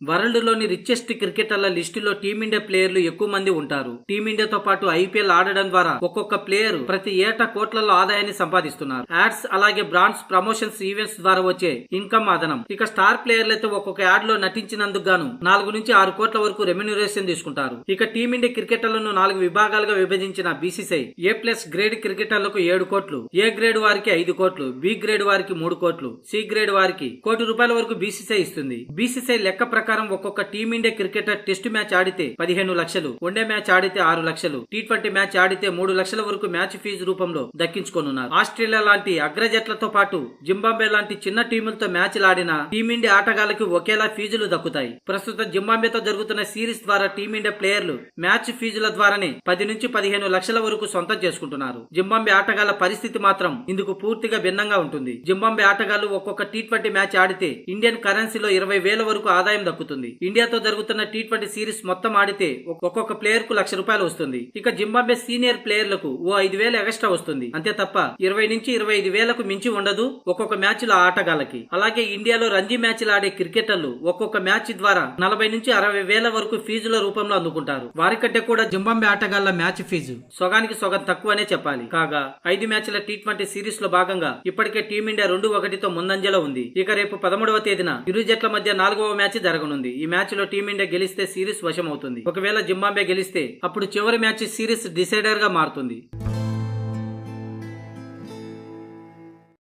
World లోని richest క్రికెటర్ల లిస్టులో team India ప్లేయర్లు ఎక్కువ మంది ఉంటారు. టీమిండియాతో పాటు ఐపీఎల్ ఆడడం ద్వారా ఒక్కొక్క ప్లేయర్ ప్రతి ఏటా కోట్లలో ఆదాయాన్ని సంపాదిస్తున్నారు. యాడ్స్ అలాగే బ్రాండ్స్ ప్రమోషన్స్ ఈవెంట్స్ ద్వారా వచ్చే ఇన్కమ్ అదనం. ఇక స్టార్ ప్లేయర్లైతే ఒక్కొక్క యాడ్ లో నటించినందుకు గాను 4 నుంచి 6 కోట్ల వరకు రెమ్యునరేషన్ తీసుకుంటారు. ఇక టీమిండియా క్రికెటర్లను 4 విభాగాలుగా విభజించిన బీసీసీఐ ఏ+ గ్రేడ్ క్రికెటర్లకు 7 కోట్లు, ఏ గ్రేడ్ వారికి 5 కోట్లు, బి గ్రేడ్ వారికి 3 కోట్లు, సి గ్రేడ్ వారికి ₹1 కోటి వరకు బీసీసీఐ ఇస్తుంది. బీసీసీఐ లెక్క ప్రకారం ఒక్కొక్క టీమిండియా క్రికెటర్ టెస్ట్ మ్యాచ్ ఆడితే 15 లక్షలు, వన్డే మ్యాచ్ ఆడితే 6 లక్షలు, టీ20 మ్యాచ్ ఆడితే 3 లక్షల వరకు మ్యాచ్ ఫీజు రూపంలో దక్కించుకోనున్నారు. ఆస్ట్రేలియా లాంటి అగ్రజట్లతో పాటు జింబాబ్వే లాంటి చిన్న టీములతో మ్యాచ్లు ఆడిన టీమిండియా ఆటగాళ్లకు ఒకేలా ఫీజులు దక్కుతాయి. ప్రస్తుతం జింబాబ్వేతో జరుగుతున్న సిరీస్ ద్వారా టీమిండియా ప్లేయర్లు మ్యాచ్ ఫీజుల ద్వారానే 10 నుంచి 15 లక్షల వరకు సొంతం చేసుకుంటున్నారు. జింబాబ్వే ఆటగాళ్ల పరిస్థితి మాత్రం ఇందుకు పూర్తిగా భిన్నంగా ఉంటుంది. జింబాబ్వే ఆటగాళ్లు ఒక్కొక్క టీ20 మ్యాచ్ ఆడితే ఇండియన్ కరెన్సీలో 20,000 వరకు ఆదాయం దక్కుతుంది. ఇండియాతో జరుగుతున్న టీ20 సిరీస్ మొత్తం ఆడితే ఒక్కొక్క ప్లేయర్ కు ₹1,00,000 వస్తుంది. ఇక జింబాబ్వే సీనియర్ ప్లేయర్లకు ఓ 5,000 ఎక్స్ట్రా వస్తుంది. అంతే తప్ప 20 నుంచి 25,000కు మించి ఉండదు ఒక్కొక్క మ్యాచ్ లో ఆటగాళ్లకి. అలాగే ఇండియాలో రంజీ మ్యాచ్లు ఆడే క్రికెటర్లు ఒక్కొక్క మ్యాచ్ ద్వారా 40 నుంచి 60,000 వరకు ఫీజుల రూపంలో అందుకుంటారు. వారికంటే కూడా జింబాబ్వే ఆటగాళ్ల మ్యాచ్ ఫీజు సగానికి సగం తక్కువనే చెప్పాలి. కాగా 5 మ్యాచ్ల టీ20 సిరీస్ లో భాగంగా ఇప్పటికే టీమిండియా 2-1తో ముందంజలో ఉంది. ఇక రేపు 13వ తేదీన ఇరు జట్ల మధ్య 4వ మ్యాచ్ జరగనుంది. ఈ మ్యాచ్ లో టీమిండియా గెలిస్తే సిరీస్ వశం అవుతుంది. ఒకవేళ జింబాబ్వే గెలిస్తే అప్పుడు చివరి మ్యాచ్ సిరీస్ డిసైడర్ గా మారుతుంది.